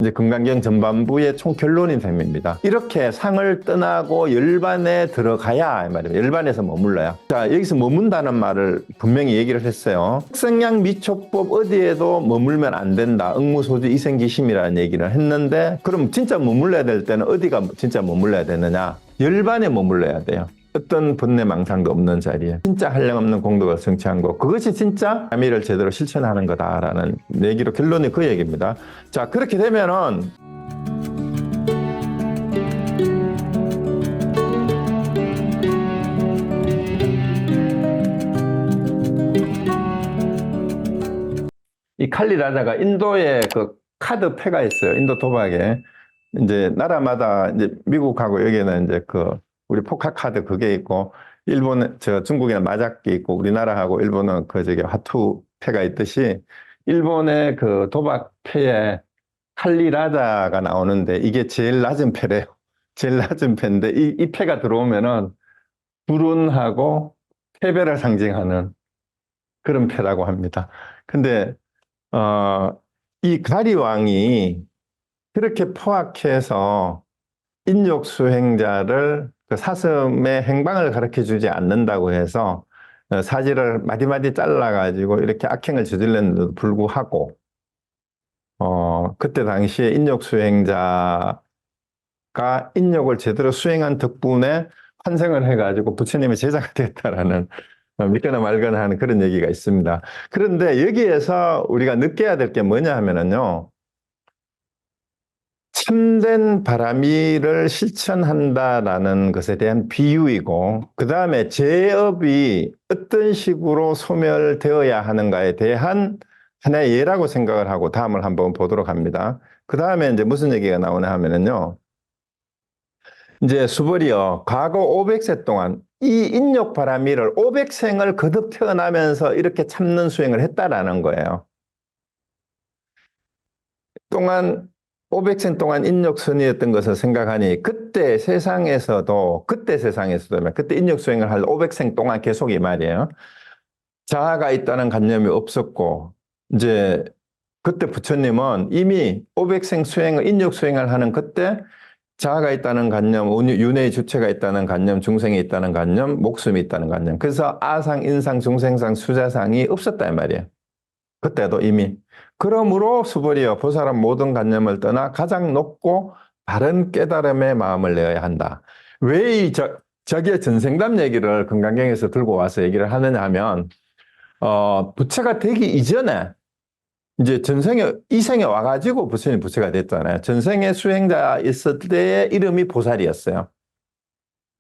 이제 금강경 전반부의 총 결론인 셈입니다. 이렇게 상을 떠나고 열반에 들어가야 이 말이에요. 열반에서 머물러야. 자, 여기서 머문다는 말을 분명히 얘기를 했어요. 색성양 미촉법 어디에도 머물면 안 된다. 응무소주 이생기심이라는 얘기를 했는데, 그럼 진짜 머물러야 될 때는 어디가 진짜 머물러야 되느냐? 열반에 머물러야 돼요. 어떤 번뇌 망상도 없는 자리에 진짜 한량없는 공덕을 성취한 것, 그것이 진짜 자미를 제대로 실천하는 거다라는 얘기로 결론이 그 얘기입니다. 자, 그렇게 되면은 이 칼리 라자가 인도에 그 카드 패가 있어요. 인도 도박에 이제 나라마다 이제 미국하고 여기는 이제 그 우리 포카 카드 그게 있고, 일본 중국에는 마작기 있고, 우리나라하고 일본은 그 저기 화투패가 있듯이 일본의 그 도박패에 칼리라자가 나오는데 이게 제일 낮은 패래요. 제일 낮은 패인데 이 패가 들어오면은 불운하고 패배를 상징하는 그런 패라고 합니다. 근데 이 가리왕이 그렇게 포악해서 인욕 수행자를 그 사슴의 행방을 가르쳐 주지 않는다고 해서 사지를 마디마디 잘라가지고 이렇게 악행을 저질렀는데도 불구하고 그때 당시에 인욕 수행자가 인욕을 제대로 수행한 덕분에 환생을 해가지고 부처님의 제자가 됐다라는 믿거나 말거나 하는 그런 얘기가 있습니다. 그런데 여기에서 우리가 느껴야 될 게 뭐냐 하면은요, 참된 바라미를 실천한다라는 것에 대한 비유이고, 그 다음에 제업이 어떤 식으로 소멸되어야 하는가에 대한 하나의 예라고 생각을 하고 다음을 한번 보도록 합니다. 그 다음에 이제 무슨 얘기가 나오냐 하면은요, 이제 수벌이요, 과거 500세 동안 이 인욕 바라미를 500생을 거듭 태어나면서 이렇게 참는 수행을 했다라는 거예요. 동안 500생 동안 인욕선이었던 것을 생각하니 그때 세상에서도 그때 인욕 수행을 할 500생 동안 계속 이 말이에요. 자아가 있다는 관념이 없었고, 이제 그때 부처님은 이미 500생 수행을 인욕 수행을 하는 그때 자아가 있다는 관념, 윤회의 주체가 있다는 관념, 중생이 있다는 관념, 목숨이 있다는 관념. 그래서 아상, 인상, 중생상, 수자상이 없었다 이 말이에요. 그때도 이미. 그러므로 수벌이여 보살은 모든 관념을 떠나 가장 높고 바른 깨달음의 마음을 내어야 한다. 왜 이 저기에 전생담 얘기를 금강경에서 들고 와서 얘기를 하느냐 하면, 부처가 되기 이전에 이제 이 생에 와가지고 부처님 부처가 됐잖아요. 전생에 수행자 있을 때의 이름이 보살이었어요.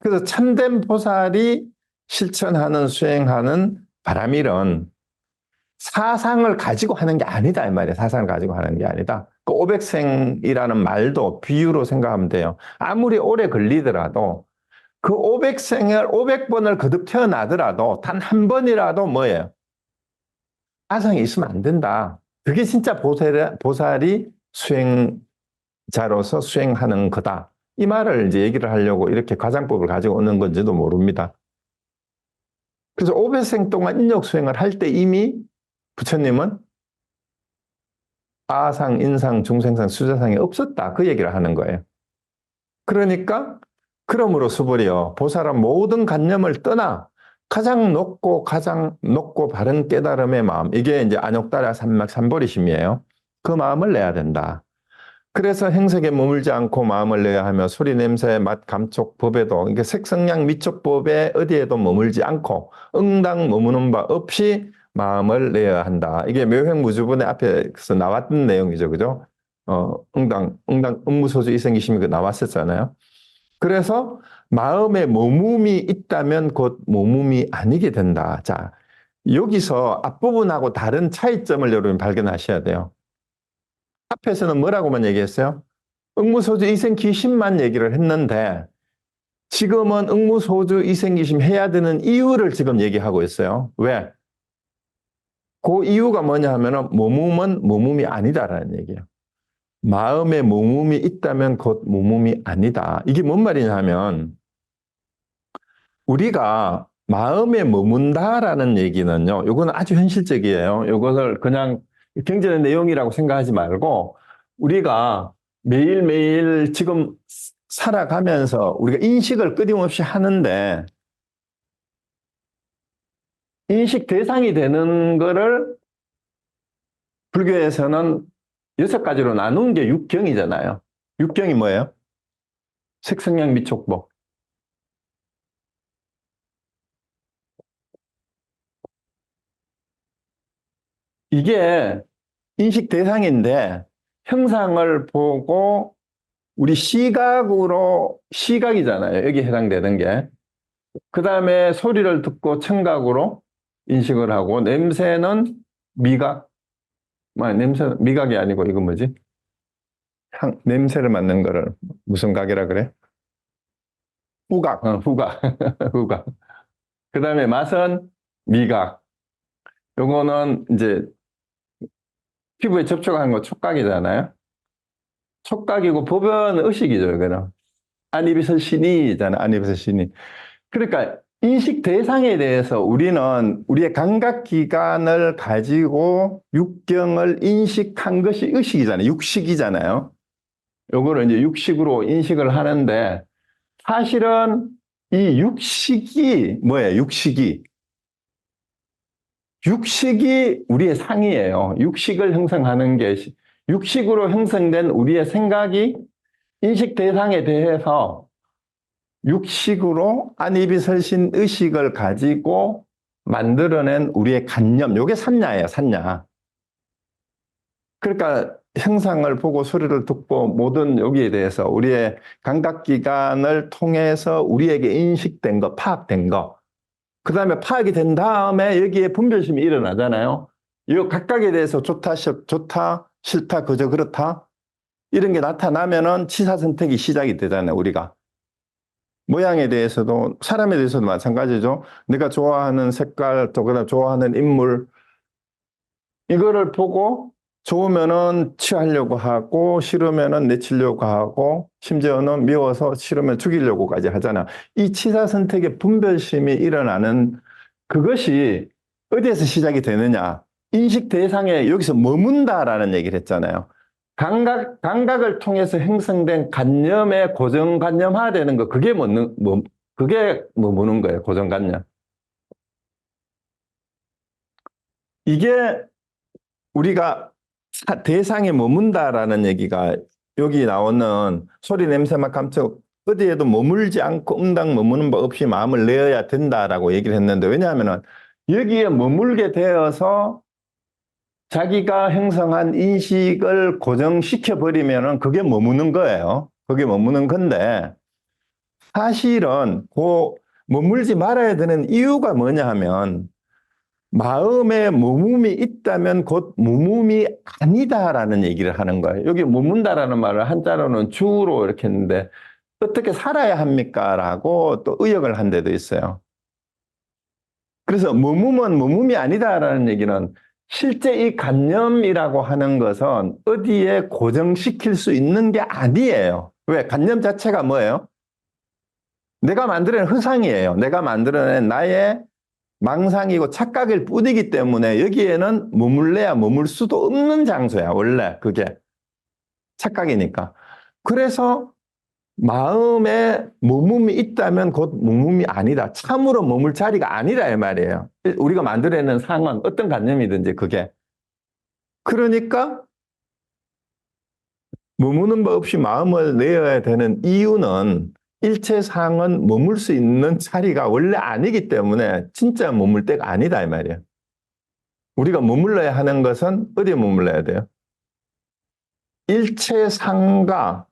그래서 참된 보살이 실천하는 수행하는 바람일은 사상을 가지고 하는 게 아니다 이 말이에요. 사상을 가지고 하는 게 아니다. 그 500생이라는 말도 비유로 생각하면 돼요. 아무리 오래 걸리더라도 그 500생을 500번을 거듭 태어나더라도 단 한 번이라도 뭐예요? 사상이 있으면 안 된다. 그게 진짜 보살이 수행자로서 수행하는 거다. 이 말을 이제 얘기를 하려고 이렇게 가장법을 가지고 오는 건지도 모릅니다. 그래서 500생 동안 인욕 수행을 할 때 이미 부처님은 아상, 인상, 중생상, 수자상이 없었다. 그 얘기를 하는 거예요. 그러니까 그러므로 수벌이요, 보살은 모든 관념을 떠나 가장 높고 바른 깨달음의 마음, 이게 이제 안욕다라 삼막 삼보리심이에요. 그 마음을 내야 된다. 그래서 행색에 머물지 않고 마음을 내야 하며 소리, 냄새, 맛, 감촉, 법에도, 이게 색성량 미촉법에 어디에도 머물지 않고 응당 머무는 바 없이 마음을 내야 한다. 이게 묘행무주분의 앞에서 나왔던 내용이죠. 그죠? 응당, 음무소주 이생기심이 나왔었잖아요. 그래서 마음에 머쭅이 있다면 곧 머쭅이 아니게 된다. 자, 여기서 앞부분하고 다른 차이점을 여러분 발견하셔야 돼요. 앞에서는 뭐라고만 얘기했어요? 응무소주 이생기심만 얘기를 했는데 지금은 응무소주 이생기심 해야 되는 이유를 지금 얘기하고 있어요. 왜? 그 이유가 뭐냐 하면은 머쭅은 머쭅이 아니다라는 얘기예요. 마음에 머쭅이 있다면 곧 머쭅이 아니다. 이게 뭔 말이냐 하면 우리가 마음에 머문다라는 얘기는요, 이거는 아주 현실적이에요. 이것을 그냥 경전의 내용이라고 생각하지 말고 우리가 매일매일 지금 살아가면서 우리가 인식을 끊임없이 하는데 인식 대상이 되는 거를 불교에서는 6가지로 나눈 게 육경이잖아요. 육경이 뭐예요? 색성양 미촉법. 이게 인식 대상인데 형상을 보고 우리 시각으로 시각이잖아요. 여기 해당되는 게. 그 다음에 소리를 듣고 청각으로 인식을 하고 냄새는 미각. 냄새 미각이 아니고 이거 뭐지? 냄새를 맡는 거를 무슨 각이라 그래? 후각. 후각. 후각. 그 다음에 맛은 미각. 요거는 이제 피부에 접촉하는 거 촉각이잖아요. 촉각이고 법은 의식이죠, 이거는. 안입이설신이잖아, 안입이설신이. 그러니까 인식 대상에 대해서 우리는 우리의 감각기관을 가지고 육경을 인식한 것이 의식이잖아요. 육식이잖아요. 요거를 이제 육식으로 인식을 하는데 사실은 이 육식이 뭐예요? 육식이 우리의 상이에요. 육식을 형성하는 게 육식으로 형성된 우리의 생각이 인식 대상에 대해서 육식으로 안입이설신 의식을 가지고 만들어낸 우리의 관념, 요게 산야예요, 산야. 그러니까 형상을 보고 소리를 듣고 모든 여기에 대해서 우리의 감각기관을 통해서 우리에게 인식된 거, 파악된 거. 그 다음에 파악이 된 다음에 여기에 분별심이 일어나잖아요. 이 각각에 대해서 좋다, 싫다, 그저 그렇다. 이런 게 나타나면은 치사 선택이 시작이 되잖아요, 우리가. 모양에 대해서도, 사람에 대해서도 마찬가지죠. 내가 좋아하는 색깔, 또 그다음 좋아하는 인물, 이거를 보고 좋으면은 취하려고 하고 싫으면은 내치려고 하고 심지어는 미워서 싫으면 죽이려고까지 하잖아. 이 치사 선택의 분별심이 일어나는 그것이 어디에서 시작이 되느냐? 인식 대상에 여기서 머문다라는 얘기를 했잖아요. 감각을 통해서 형성된 관념의 고정관념화되는 거, 그게 머무는 거예요, 고정관념. 이게 우리가 대상에 머문다라는 얘기가 여기 나오는 소리, 냄새, 맛, 감촉 어디에도 머물지 않고 응당 머무는 법 없이 마음을 내어야 된다라고 얘기를 했는데 왜냐하면 여기에 머물게 되어서 자기가 형성한 인식을 고정시켜 버리면은 그게 머무는 거예요. 그게 머무는 건데 사실은 그 머물지 말아야 되는 이유가 뭐냐 하면 마음에 머뭄이 있다면 곧 머뭄이 아니다라는 얘기를 하는 거예요. 여기 머문다라는 말을 한자로는 주로 이렇게 했는데 어떻게 살아야 합니까? 라고 또 의역을 한 데도 있어요. 그래서 머뭄은 머뭄이 아니다라는 얘기는 실제 이 관념이라고 하는 것은 어디에 고정시킬 수 있는 게 아니에요. 왜? 관념 자체가 뭐예요? 내가 만들어낸 허상이에요. 내가 만들어낸 나의 망상이고 착각일 뿐이기 때문에 여기에는 머물래야 머물 수도 없는 장소야. 원래 그게 착각이니까. 그래서 마음에 머뭄이 있다면 곧 머뭄이 아니다. 참으로 머물 자리가 아니라 이 말이에요. 우리가 만들어내는 상황, 어떤 관념이든지 그게. 그러니까 머무는 법 없이 마음을 내어야 되는 이유는 일체상은 머물 수 있는 자리가 원래 아니기 때문에 진짜 머물 때가 아니다 이 말이에요. 우리가 머물러야 하는 것은 어디에 머물러야 돼요? 일체상과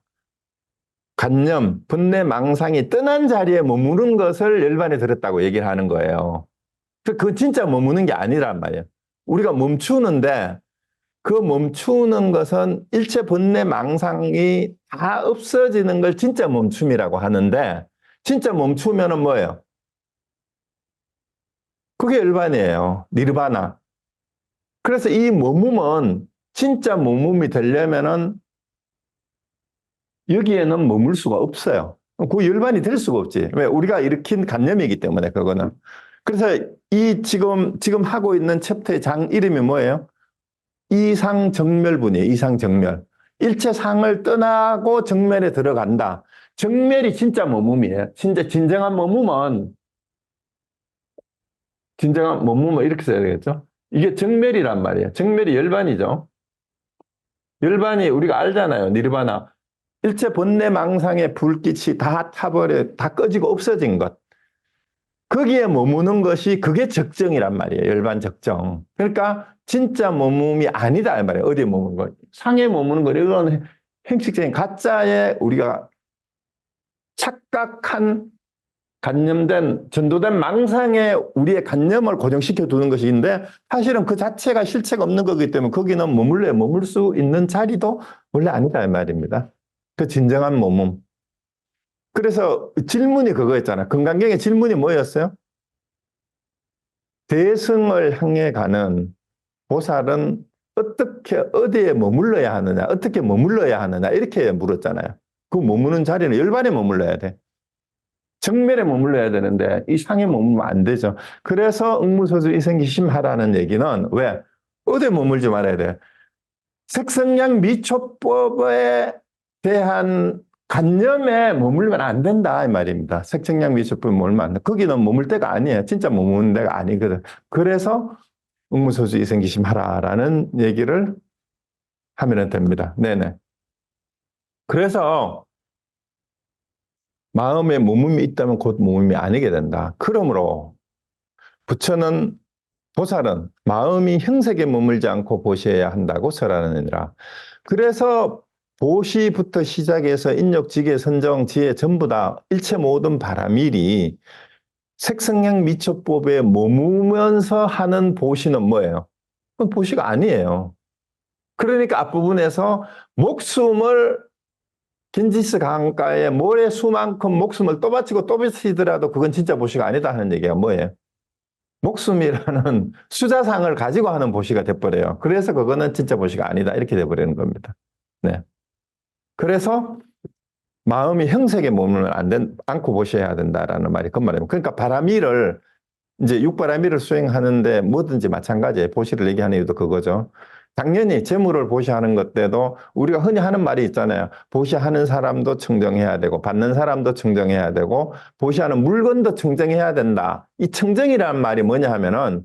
관념, 번뇌, 망상이 떠난 자리에 머무는 것을 열반에 들었다고 얘기를 하는 거예요. 그건 진짜 머무는 게 아니란 말이에요. 우리가 멈추는데 그 멈추는 것은 일체 번뇌, 망상이 다 없어지는 걸 진짜 멈춤이라고 하는데 진짜 멈추면은 뭐예요? 그게 열반이에요. 니르바나. 그래서 이 머뭄은 진짜 머뭄이 되려면은 여기에는 머물 수가 없어요. 그 열반이 될 수가 없지. 왜? 우리가 일으킨 관념이기 때문에 그거는. 그래서 이 지금 하고 있는 챕터의 장 이름이 뭐예요? 이상정멸분이에요. 이상정멸. 일체상을 떠나고 정멸에 들어간다. 정멸이 진짜 머뭅이에요. 진짜 진정한 머뭅은 이렇게 써야 되겠죠? 이게 정멸이란 말이에요. 정멸이 열반이죠. 열반이 우리가 알잖아요. 니르바나. 일체 본래 망상의 불빛이 다 타버려, 다 꺼지고 없어진 것. 거기에 머무는 것이 그게 적정이란 말이에요. 열반 적정. 그러니까 진짜 머뭄이 아니다 이 말이에요. 어디에 머무는 거. 상에 머무는 거. 이런 형식적인 가짜의 우리가 착각한 간념된 전도된 망상에 우리의 간념을 고정시켜 두는 것인데 사실은 그 자체가 실체가 없는 거기 때문에 거기는 머물 수 있는 자리도 원래 아니다 이 말입니다. 그 진정한 머문. 그래서 질문이 그거였잖아. 금강경의 질문이 뭐였어요? 대승을 향해 가는 보살은 어떻게 어디에 머물러야 하느냐, 어떻게 머물러야 하느냐 이렇게 물었잖아요. 그 머무는 자리는 열반에 머물러야 돼. 정멸에 머물러야 되는데 이 상에 머물면 안 되죠. 그래서 응무소수 이생기심하라는 얘기는 왜? 어디에 머물지 말아야 돼. 색성량 미초법에 대한 관념에 머물면 안 된다 이 말입니다. 색성량 미초법에 머물면 안 돼. 거기는 머물 데가 아니에요. 진짜 머무는 데가 아니거든. 그래서 응무소수 이생기심하라라는 얘기를 하면 됩니다. 네네. 그래서 마음에 머금이 있다면 곧 머금이 아니게 된다. 그러므로 부처는 보살은 마음이 형색에 머물지 않고 보셔야 한다고 설하느니라. 그래서 보시부터 시작해서 인욕, 지계, 선정, 지혜 전부 다 일체 모든 바라밀이 색성량 미처법에 머무면서 하는 보시는 뭐예요? 그건 보시가 아니에요. 그러니까 앞부분에서 목숨을 긴지스 강가에 모래 수만큼 목숨을 또 바치고 또 바치더라도 그건 진짜 보시가 아니다 하는 얘기가 뭐예요? 목숨이라는 수자상을 가지고 하는 보시가 돼버려요. 그래서 그거는 진짜 보시가 아니다 이렇게 돼버리는 겁니다. 네. 그래서 마음이 형색에 머물면 않고 보셔야 된다라는 말이 그 말입니다. 그러니까 바라미를 이제 육바라미를 수행하는데 뭐든지 마찬가지예요. 보시를 얘기하는 이유도 그거죠. 당연히 재물을 보시하는 것 때도 우리가 흔히 하는 말이 있잖아요. 보시하는 사람도 청정해야 되고 받는 사람도 청정해야 되고 보시하는 물건도 청정해야 된다. 이 청정이라는 말이 뭐냐 하면은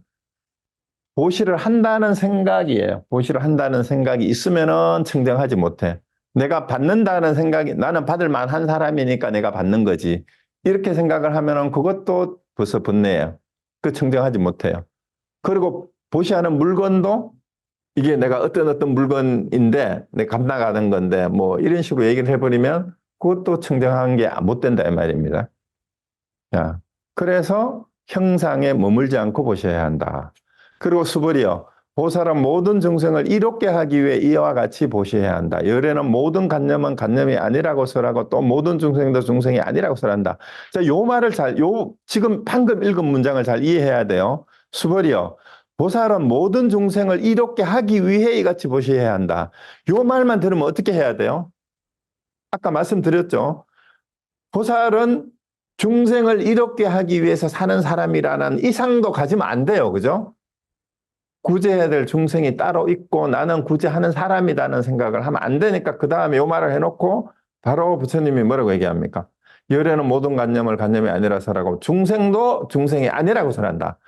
보시를 한다는 생각이에요. 보시를 한다는 생각이 있으면은 청정하지 못해. 내가 받는다는 생각이 나는 받을 만한 사람이니까 내가 받는 거지. 이렇게 생각을 하면은 그것도 벌써 분내예요. 그 청정하지 못해요. 그리고 보시하는 물건도 이게 내가 어떤 물건인데 내가 감당하는 건데 뭐 이런 식으로 얘기를 해버리면 그것도 청정한 게 못 된다 이 말입니다. 자, 그래서 형상에 머물지 않고 보셔야 한다. 그리고 수벌이요. 보살은 모든 정성을 이롭게 하기 위해 이와 같이 보셔야 한다. 열에는 모든 관념은 관념이 아니라고 설하고 또 모든 중생도 중생이 아니라고 설한다. 자, 요 말을 지금 방금 읽은 문장을 잘 이해해야 돼요. 수벌이요. 보살은 모든 중생을 이롭게 하기 위해 이같이 보셔야 한다. 요 말만 들으면 어떻게 해야 돼요? 아까 말씀드렸죠. 보살은 중생을 이롭게 하기 위해서 사는 사람이라는 이상도 가지면 안 돼요. 그죠? 구제해야 될 중생이 따로 있고 나는 구제하는 사람이라는 생각을 하면 안 되니까 그 다음에 요 말을 해놓고 바로 부처님이 뭐라고 얘기합니까? 열에는 모든 관념을 관념이 아니라서라고 중생도 중생이 아니라고 설한다.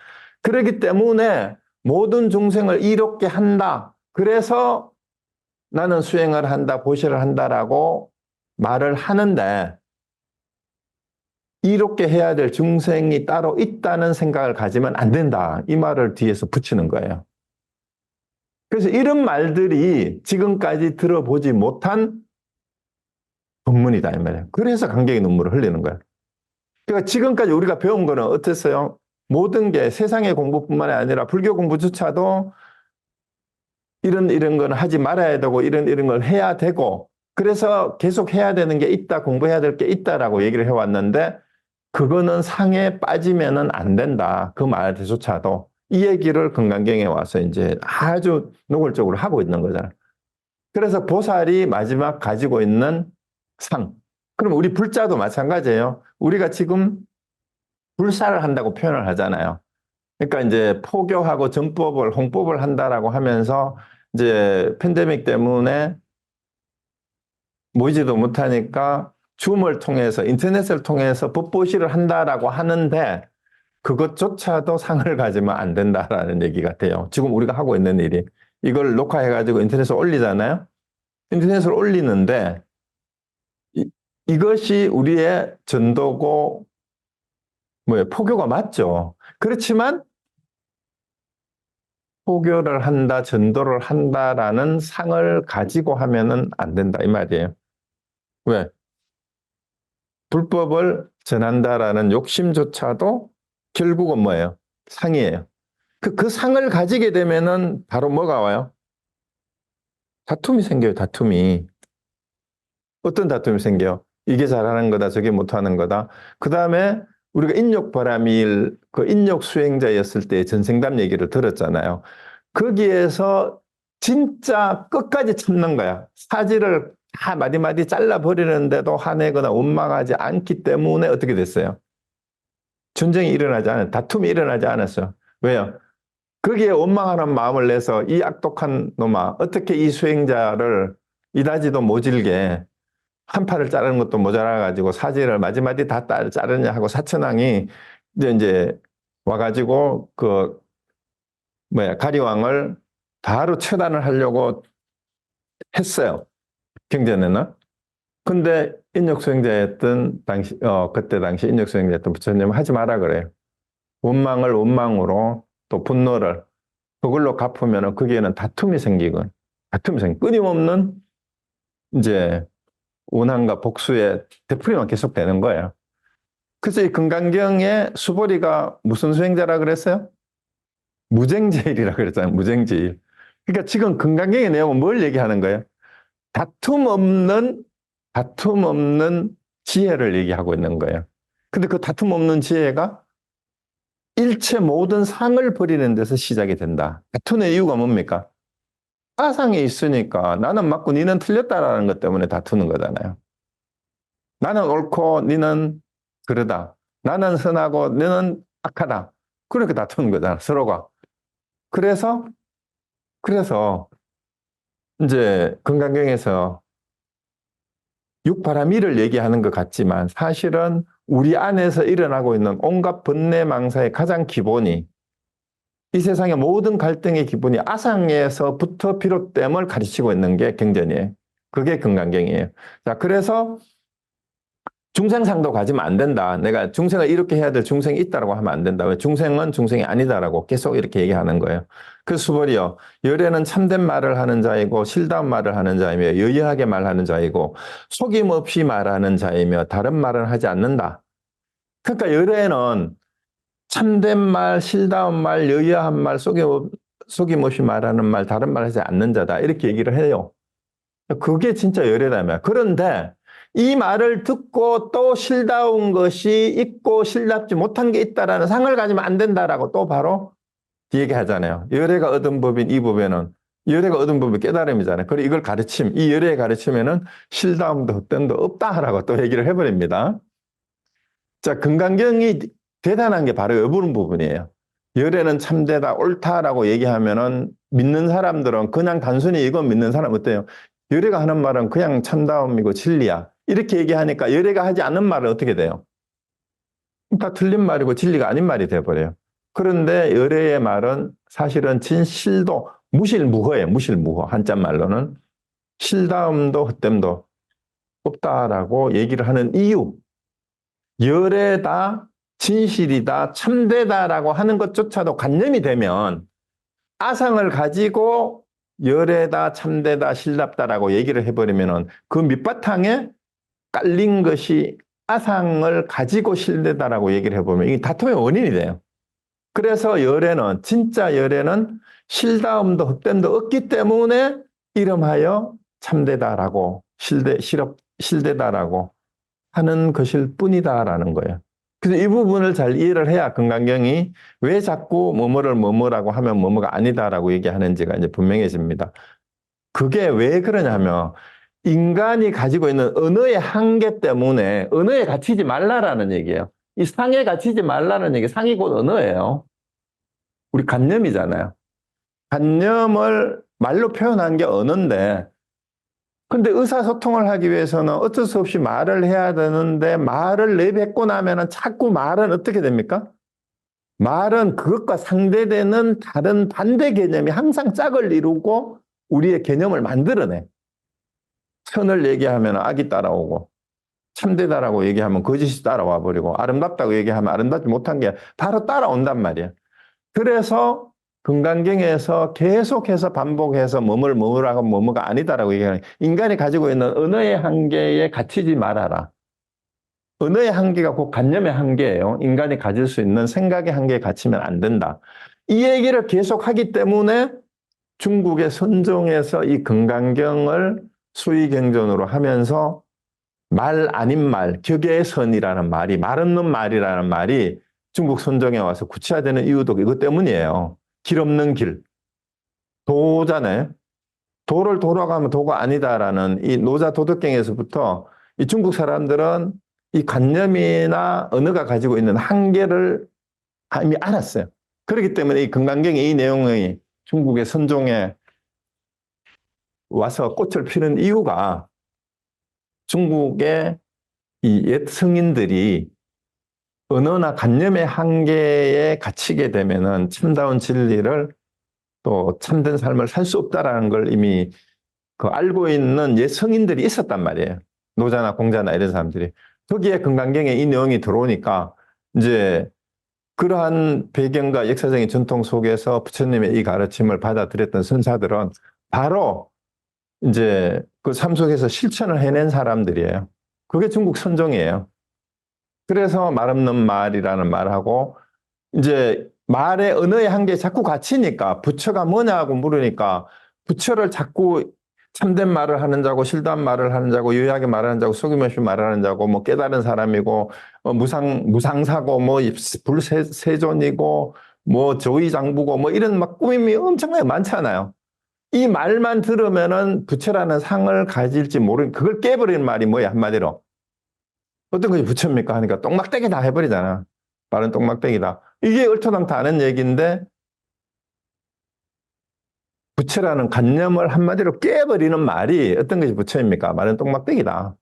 그렇기 때문에 모든 중생을 이롭게 한다. 그래서 나는 수행을 한다, 보시를 한다라고 말을 하는데 이롭게 해야 될 중생이 따로 있다는 생각을 가지면 안 된다. 이 말을 뒤에서 붙이는 거예요. 그래서 이런 말들이 지금까지 들어보지 못한 법문이다. 이 말이에요. 그래서 감격의 눈물을 흘리는 거예요. 그러니까 지금까지 우리가 배운 거는 어땠어요? 모든 게 세상의 공부뿐만 아니라 불교 공부조차도 이런 거는 하지 말아야 되고 이런 걸 해야 되고 그래서 계속 해야 되는 게 있다, 공부해야 될 게 있다라고 얘기를 해왔는데 그거는 상에 빠지면은 안 된다. 그 말조차도 이 얘기를 금강경에 와서 이제 아주 노골적으로 하고 있는 거잖아요. 그래서 보살이 마지막 가지고 있는 상. 그럼 우리 불자도 마찬가지예요. 우리가 지금 불사를 한다고 표현을 하잖아요. 그러니까 이제 포교하고 전법을 홍법을 한다라고 하면서 이제 팬데믹 때문에 모이지도 못하니까 줌을 통해서 인터넷을 통해서 법보시를 한다라고 하는데 그것조차도 상을 가지면 안 된다라는 얘기 같아요. 지금 우리가 하고 있는 일이 이걸 녹화해가지고 인터넷에 올리잖아요. 인터넷에 올리는데 이것이 우리의 전도고 포교가 맞죠. 그렇지만 포교를 한다, 전도를 한다라는 상을 가지고 하면은 안 된다 이 말이에요. 왜? 불법을 전한다라는 욕심조차도 결국은 뭐예요? 상이에요. 그 상을 가지게 되면은 바로 뭐가 와요? 다툼이 생겨요, 다툼이. 어떤 다툼이 생겨요? 이게 잘하는 거다, 저게 못하는 거다. 그 다음에 우리가 인욕바람일, 그 인욕 수행자였을 때 전생담 얘기를 들었잖아요. 거기에서 진짜 끝까지 참는 거야. 사지를 다 마디마디 잘라버리는데도 화내거나 원망하지 않기 때문에 어떻게 됐어요? 전쟁이 일어나지 않았어요. 다툼이 일어나지 않았어요. 왜요? 거기에 원망하는 마음을 내서 이 악독한 놈아, 어떻게 이 수행자를 이다지도 모질게 한 팔을 자르는 것도 모자라가지고 사지를 마디마디 다 자르냐 하고 사천왕이 이제 와가지고 가리왕을 바로 처단을 하려고 했어요. 경전에는. 근데 인욕수행자였던 그때 당시 인욕수행자였던 부처님은 하지 마라 그래요. 원망을 원망으로 또 분노를 그걸로 갚으면 거기에는 다툼이 생기고 끊임없는 이제 원한과 복수의 되풀이만 계속되는 거예요. 그래서 이 금강경의 수보리가 무슨 수행자라 그랬어요? 무쟁제일이라 그랬잖아요. 무쟁제일. 그러니까 지금 금강경의 내용은 뭘 얘기하는 거예요? 다툼 없는 지혜를 얘기하고 있는 거예요. 근데 그 다툼 없는 지혜가 일체 모든 상을 버리는 데서 시작이 된다. 다투는 이유가 뭡니까? 사상이 있으니까 나는 맞고 니는 틀렸다라는 것 때문에 다투는 거잖아요. 나는 옳고 니는 그러다. 나는 선하고 너는 악하다. 그렇게 다투는 거잖아, 서로가. 그래서 이제 금강경에서 육바라밀을 얘기하는 것 같지만 사실은 우리 안에서 일어나고 있는 온갖 번뇌망사의 가장 기본이 이 세상의 모든 갈등의 기본이 아상에서부터 비롯됨을 가르치고 있는 게 경전이에요. 그게 금강경이에요. 자, 그래서 중생상도 가지면 안 된다. 내가 중생을 이렇게 해야 될 중생이 있다라고 하면 안 된다. 왜? 중생은 중생이 아니다라고 계속 이렇게 얘기하는 거예요. 그 수벌이요. 열애는 참된 말을 하는 자이고 실다운 말을 하는 자이며 여여하게 말하는 자이고 속임 없이 말하는 자이며 다른 말은 하지 않는다. 그러니까 열애는 참된 말, 실다운 말, 여여한 말, 속임 없이 말하는 말, 다른 말 하지 않는 자다. 이렇게 얘기를 해요. 그게 진짜 열애다며. 그런데 이 말을 듣고 또 실다운 것이 있고 실답지 못한 게 있다라는 상을 가지면 안 된다라고 또 바로 얘기하잖아요. 열애가 얻은 법인 이 법에는 열애가 얻은 법이 깨달음이잖아요. 그리고 이걸 이 열애의 가르침에는 실다움도 헛됨도 없다라고 또 얘기를 해버립니다. 자, 금강경이 대단한 게 바로 이 부분이에요. 열애는 참되다, 옳다라고 얘기하면은 믿는 사람들은 그냥 단순히 이건 믿는 사람 어때요? 열애가 하는 말은 그냥 참다움이고 진리야. 이렇게 얘기하니까 열애가 하지 않는 말은 어떻게 돼요? 다 틀린 말이고 진리가 아닌 말이 돼버려요. 그런데 열애의 말은 사실은 진실도 무실무허예요. 무실무허. 한자말로는 실다움도 헛됨도 없다라고 얘기를 하는 이유. 열애다, 진실이다, 참되다라고 하는 것조차도 관념이 되면 아상을 가지고 열애다, 참되다, 실답다라고 얘기를 해버리면 그 밑바탕에 깔린 것이 아상을 가지고 실되다라고 얘기를 해보면 이게 다툼의 원인이 돼요. 그래서 진짜 열애는 실다움도 헛됨도 없기 때문에 이름하여 참되다라고 실되다라고 하는 것일 뿐이다라는 거예요. 그래서 이 부분을 잘 이해를 해야 금강경이 왜 자꾸 뭐뭐라고 하면 뭐뭐가 아니다라고 얘기하는지가 이제 분명해집니다. 그게 왜 그러냐면 인간이 가지고 있는 언어의 한계 때문에 언어에 갇히지 말라라는 얘기예요. 이 상에 갇히지 말라는 얘기, 상이 곧 언어예요. 우리 관념이잖아요. 관념을 말로 표현한 게 언어인데 근데 의사소통을 하기 위해서는 어쩔 수 없이 말을 해야 되는데 말을 내뱉고 나면은 자꾸 말은 어떻게 됩니까? 말은 그것과 상대되는 다른 반대 개념이 항상 짝을 이루고 우리의 개념을 만들어내. 선을 얘기하면 악이 따라오고 참되다라고 얘기하면 거짓이 따라와 버리고 아름답다고 얘기하면 아름답지 못한 게 바로 따라온단 말이야. 그래서 금강경에서 계속해서 반복해서 뭐뭐라고 뭐뭐가 아니다라고 얘기하는 인간이 가지고 있는 언어의 한계에 갇히지 말아라. 언어의 한계가 곧 관념의 한계예요. 인간이 가질 수 있는 생각의 한계에 갇히면 안 된다. 이 얘기를 계속하기 때문에 중국의 선종에서 이 금강경을 수의경전으로 하면서 말 아닌 말, 격예선이라는 말이, 말 없는 말이라는 말이 중국 선종에 와서 구체화되는 이유도 이것 때문이에요. 길 없는 길. 도잖아요. 도를 돌아가면 도가 아니다라는 이 노자 도덕경에서부터 이 중국 사람들은 이 관념이나 언어가 가지고 있는 한계를 이미 알았어요. 그렇기 때문에 이 금강경의 이 내용이 중국의 선종에 와서 꽃을 피는 이유가 중국의 이 옛 성인들이 언어나 관념의 한계에 갇히게 되면은 참다운 진리를 또 참된 삶을 살 수 없다라는 걸 이미 그 알고 있는 옛 성인들이 있었단 말이에요. 노자나 공자나 이런 사람들이. 거기에 금강경에 이 내용이 들어오니까 이제 그러한 배경과 역사적인 전통 속에서 부처님의 이 가르침을 받아들였던 선사들은 바로 이제 그 삶 속에서 실천을 해낸 사람들이에요. 그게 중국 선종이에요. 그래서 말 없는 말이라는 말하고 이제 말의 언어의 한계에 자꾸 갇히니까 부처가 뭐냐고 물으니까 부처를 자꾸 참된 말을 하는 자고 실도한 말을 하는 자고 유약하게 말하는 자고 속임없이 말하는 자고 뭐 깨달은 사람이고 무상사고 뭐 불세존이고 뭐 조의장부고 뭐 이런 막 꾸밈이 엄청나게 많잖아요. 이 말만 들으면은 부처라는 상을 가질지 모르는 그걸 깨버리는 말이 뭐야 한마디로 어떤 것이 부처입니까 하니까 똥막대기 다 해버리잖아. 말은 똥막대기다. 이게 얼토당토 않은 얘기인데 부처라는 관념을 한마디로 깨버리는 말이 어떤 것이 부처입니까? 말은 똥막대기다.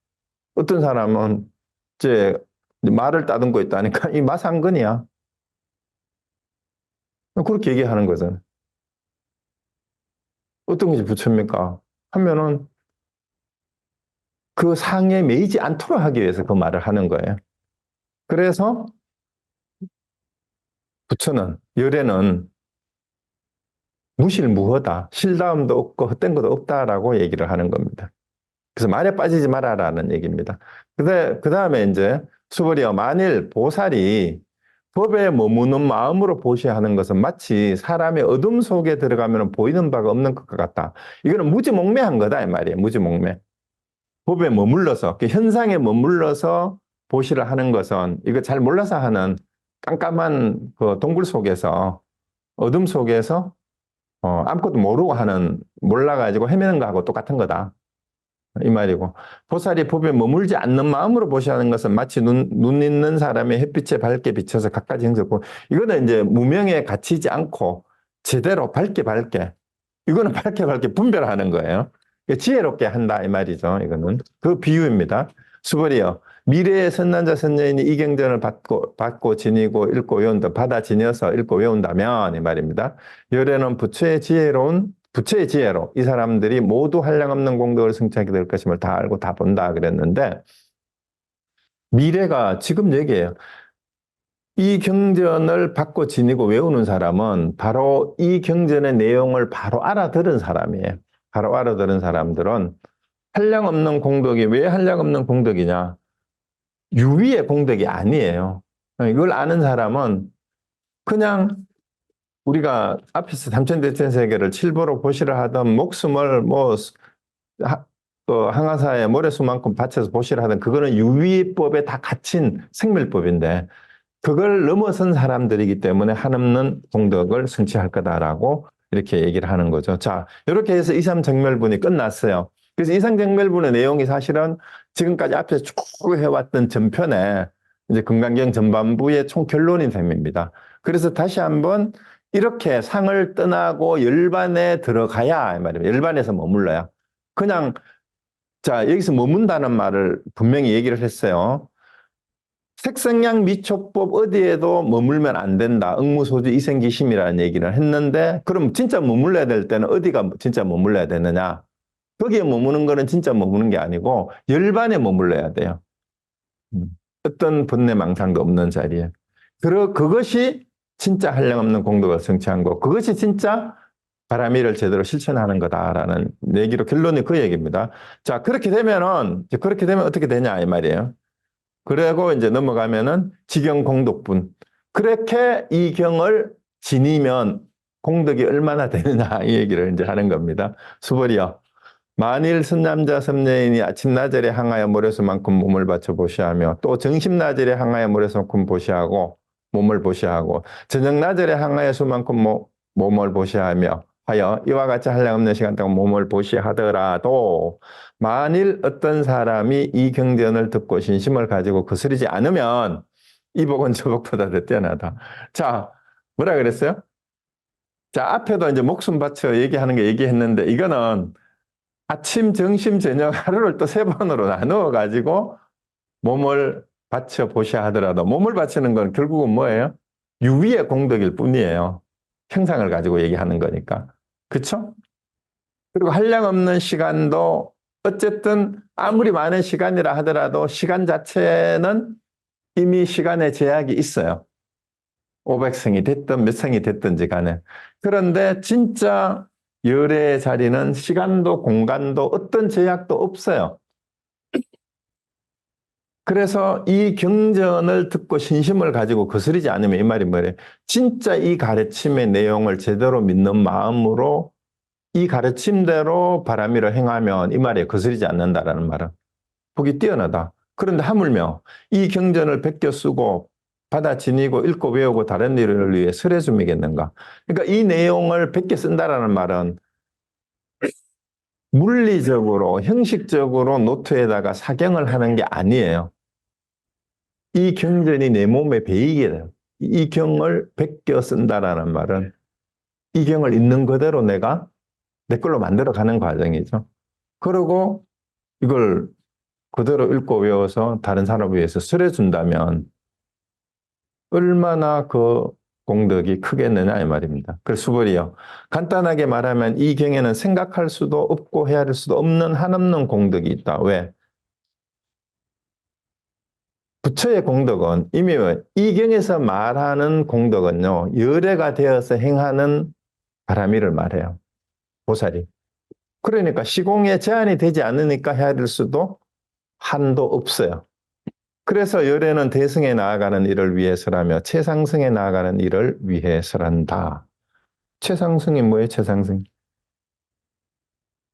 어떤 사람은 이제 말을 따듬고 있다니까 이 마상근이야. 그렇게 얘기하는 거잖아. 어떤 것이 부처입니까? 하면은 그 상에 매이지 않도록 하기 위해서 그 말을 하는 거예요. 그래서 부처는 열애는 무실무허다. 실다움도 없고 헛된 것도 없다라고 얘기를 하는 겁니다. 그래서 말에 빠지지 마라라는 얘기입니다. 그 다음에 이제 수벌이여 만일 보살이 법에 머무는 마음으로 보셔야 하는 것은 마치 사람의 어둠 속에 들어가면 보이는 바가 없는 것 같다. 이거는 무지몽매한 거다 이 말이에요. 무지몽매. 법에 머물러서 그 현상에 머물러서 보시를 하는 것은 이거 잘 몰라서 하는 깜깜한 그 동굴 속에서 어둠 속에서 아무것도 모르고 하는 몰라가지고 헤매는 거하고 똑같은 거다. 이 말이고 보살이 법에 머물지 않는 마음으로 보셔야 하는 것은 마치 눈 있는 사람의 햇빛에 밝게 비춰서 갖가지 형성고 이거는 이제 무명에 갇히지 않고 제대로 밝게 이거는 밝게 분별하는 거예요. 지혜롭게 한다 이 말이죠. 이거는 그 비유입니다. 수벌이여 미래의 선난자 선녀인이 이 경전을 받고 지니고 읽고 외운다 받아 지녀서 읽고 외운다면 이 말입니다. 열애는 부처의 지혜로 이 사람들이 모두 한량없는 공덕을 성취하게 될 것임을 다 알고 다 본다 그랬는데 미래가 지금 얘기예요. 이 경전을 받고 지니고 외우는 사람은 바로 이 경전의 내용을 바로 알아들은 사람이에요. 바로 알아들은 사람들은 한량없는 공덕이 왜 한량없는 공덕이냐? 유위의 공덕이 아니에요. 이걸 아는 사람은 그냥 우리가 앞에서 삼천대천세계를 칠보로 보시를 하던 목숨을 뭐 항아사에 모래수만큼 바쳐서 보시를 하던 그거는 유위법에 다 갇힌 생멸법인데 그걸 넘어선 사람들이기 때문에 한없는 공덕을 성취할 거다라고 이렇게 얘기를 하는 거죠. 자, 이렇게 해서 이삼정멸분이 끝났어요. 그래서 이삼정멸분의 내용이 사실은 지금까지 앞에서 쭉 해왔던 전편에 이제 금강경 전반부의 총 결론인 셈입니다. 그래서 다시 한번 이렇게 상을 떠나고 열반에 들어가야 말이에요. 열반에서 머물러야. 그냥 자, 여기서 머문다는 말을 분명히 얘기를 했어요. 색성양 미촉법 어디에도 머물면 안 된다. 응무소주 이생기심이라는 얘기를 했는데, 그럼 진짜 머물러야 될 때는 어디가 진짜 머물러야 되느냐? 거기에 머무는 거는 진짜 머무는 게 아니고 열반에 머물러야 돼요. 음. 어떤 번뇌 망상도 없는 자리에. 그것이 진짜 한량없는 공덕을 성취한 거. 그것이 진짜 바라미를 제대로 실천하는 거다라는 얘기로 결론이 그 얘기입니다. 자, 그렇게 되면 어떻게 되냐 이 말이에요. 그리고 이제 넘어가면은 지경 공덕분. 그렇게 이 경을 지니면 공덕이 얼마나 되느냐 이 얘기를 이제 하는 겁니다. 수벌이요. 만일 선남자 선녀인이 아침 나절에 항하여 모래수만큼 몸을 바쳐 보시하며 또 정심 나절에 항하여 모래수만큼 보시하고 몸을 보시하고 저녁 나절에 항하여 수만큼 몸을 보시하며 하여 이와 같이 한량없는 시간 동안 몸을 보시하더라도 만일 어떤 사람이 이 경전을 듣고 신심을 가지고 거스르지 않으면 이 복은 저 복보다 더 뛰어나다. 자, 뭐라 그랬어요? 자, 앞에도 이제 목숨 바쳐 얘기하는 게 얘기했는데 이거는 아침, 점심, 저녁 하루를 또 3번으로 나누어 가지고 몸을 바쳐 보셔야 하더라도 몸을 바치는 건 결국은 뭐예요? 유의의 공덕일 뿐이에요. 형상을 가지고 얘기하는 거니까. 그렇죠? 그리고 한량없는 시간도 어쨌든 아무리 많은 시간이라 하더라도 시간 자체는 이미 시간의 제약이 있어요. 500성이 됐든 몇 성이 됐든지 간에. 그런데 진짜 열의 자리는 시간도 공간도 어떤 제약도 없어요. 그래서 이 경전을 듣고 신심을 가지고 거스르지 않으면 이 말이 뭐래요? 진짜 이 가르침의 내용을 제대로 믿는 마음으로 이 가르침대로 바라미를 행하면 이 말에 거스르지 않는다라는 말은 복이 뛰어나다. 그런데 하물며 이 경전을 베껴 쓰고 받아 지니고 읽고 외우고 다른 일을 위해 설해 줌이겠는가? 그러니까 이 내용을 베껴 쓴다라는 말은 물리적으로 형식적으로 노트에다가 사경을 하는 게 아니에요. 이 경전이 내 몸에 배이게 돼요. 이 경을 베껴 쓴다라는 말은 이 경을 있는 그대로 내가 내 걸로 만들어가는 과정이죠. 그리고 이걸 그대로 읽고 외워서 다른 사람을 위해서 설해준다면 얼마나 그 공덕이 크겠느냐 이 말입니다. 그래서 수벌이요. 간단하게 말하면 이 경에는 생각할 수도 없고 헤아릴 수도 없는 한없는 공덕이 있다. 왜? 부처의 공덕은 이미 이 경에서 말하는 공덕은요. 열애가 되어서 행하는 바라미를 말해요. 보살이. 그러니까 시공에 제한이 되지 않으니까 헤아릴 수도 한도 없어요. 그래서 열애는 대승에 나아가는 일을 위해서라며 최상승에 나아가는 일을 위해서란다. 최상승이 뭐예요? 최상승.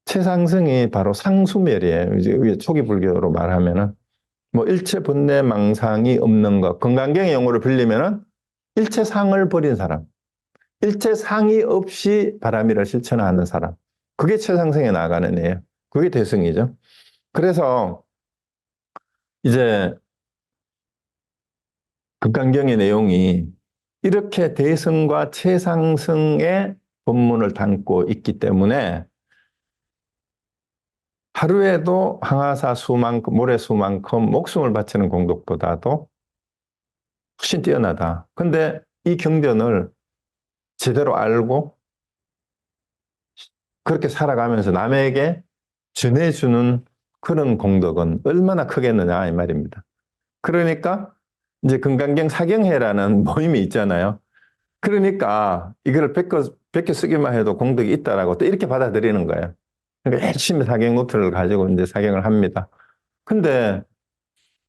최상승이 바로 상수멸이에요. 이제 초기 불교로 말하면은 뭐 일체 번뇌 망상이 없는 것. 건강경의 용어를 빌리면은 일체 상을 버린 사람. 일체 상이 없이 바라미를 실천하는 사람. 그게 최상승에 나아가는 애예요. 그게 대승이죠. 그래서 이제 극강경의 내용이 이렇게 대승과 최상승의 본문을 담고 있기 때문에 하루에도 항아사 수만큼, 모래수만큼 목숨을 바치는 공덕보다도 훨씬 뛰어나다. 근데 이 경전을 제대로 알고 그렇게 살아가면서 남에게 전해주는 그런 공덕은 얼마나 크겠느냐 이 말입니다. 그러니까 이제 금강경 사경회라는 모임이 있잖아요. 그러니까 이거를 베껴 쓰기만 해도 공덕이 있다라고 또 이렇게 받아들이는 거예요. 그러니까 열심히 사경 노트를 가지고 이제 사경을 합니다. 근데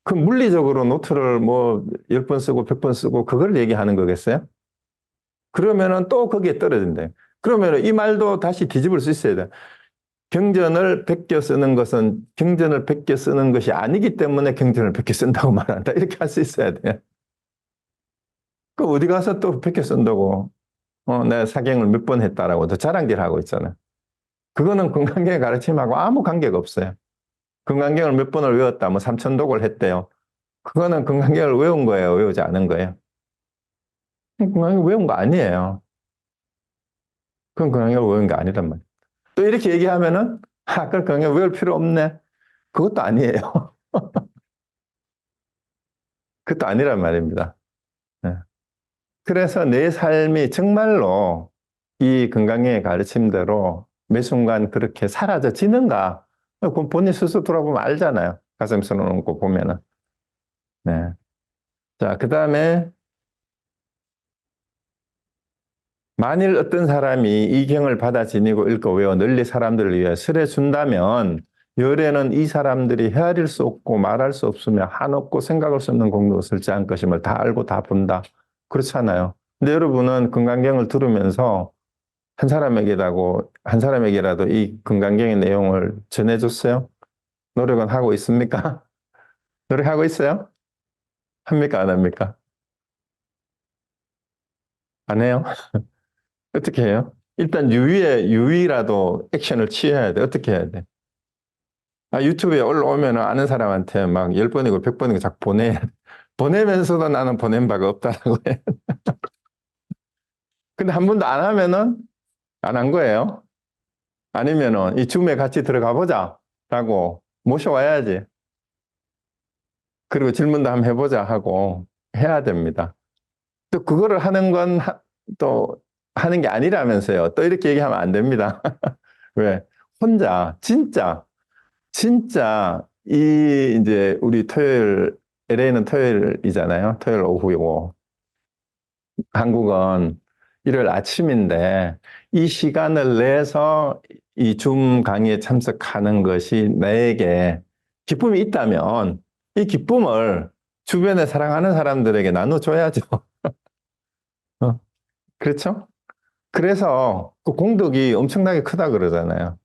그 물리적으로 노트를 뭐 10번 쓰고 100번 쓰고 그걸 얘기하는 거겠어요? 그러면은 또 거기에 떨어진대. 그러면은 이 말도 다시 뒤집을 수 있어야 돼. 경전을 베껴 쓰는 것은 경전을 베껴 쓰는 것이 아니기 때문에 경전을 베껴 쓴다고 말한다. 이렇게 할 수 있어야 돼. 그 어디 가서 또 베껴 쓴다고. 내가 사경을 몇 번 했다라고 또 자랑질 하고 있잖아. 그거는 건강경의 가르침하고 아무 관계가 없어요. 건강경을 몇 번을 외웠다, 뭐 3,000독을 했대요. 그거는 건강경을 외운 거예요, 외우지 않은 거예요. 건강경 외운 거 아니에요. 그건 건강경을 외운 게 아니란 말이에요. 또 이렇게 얘기하면은, 그걸 건강경 외울 필요 없네. 그것도 아니에요. 그것도 아니란 말입니다. 네. 그래서 내 삶이 정말로 이 건강의 가르침대로 매 순간 그렇게 사라져지는가? 그건 본인 스스로 돌아보면 알잖아요. 가슴 쓰는 거 보면은. 네. 자, 그 다음에 만일 어떤 사람이 이 경을 받아 지니고 읽고 외워 널리 사람들을 위해 설해 준다면 열에는 이 사람들이 헤아릴 수 없고 말할 수 없으며 한없고 생각할 수 없는 공로가 설치한 것임을 다 알고 다 본다. 그렇잖아요. 근데 여러분은 건강경을 들으면서 한 사람에게라도 이 건강경의 내용을 전해줬어요? 노력은 하고 있습니까? 노력하고 있어요? 합니까? 안 합니까? 안 해요? 어떻게 해요? 일단 유의라도 액션을 취해야 돼. 어떻게 해야 돼? 아, 유튜브에 올라오면 아는 사람한테 막 10번이고 100번이고 자꾸 보내면서도 나는 보낸 바가 없다라고 해. 근데 한 번도 안 하면은 안 한 거예요. 아니면은 이 줌에 같이 들어가 보자 라고 모셔와야지. 그리고 질문도 한번 해보자 하고 해야 됩니다. 또 그거를 하는 건 또 하는 게 아니라면서요. 또 이렇게 얘기하면 안 됩니다. 왜? 혼자 진짜 이 이제 우리 토요일 LA는 토요일이잖아요. 토요일 오후이고 한국은 일요일 아침인데 이 시간을 내서 이 줌 강의에 참석하는 것이 나에게 기쁨이 있다면 이 기쁨을 주변에 사랑하는 사람들에게 나눠줘야죠. 어, 그렇죠? 그래서 그 공덕이 엄청나게 크다 그러잖아요.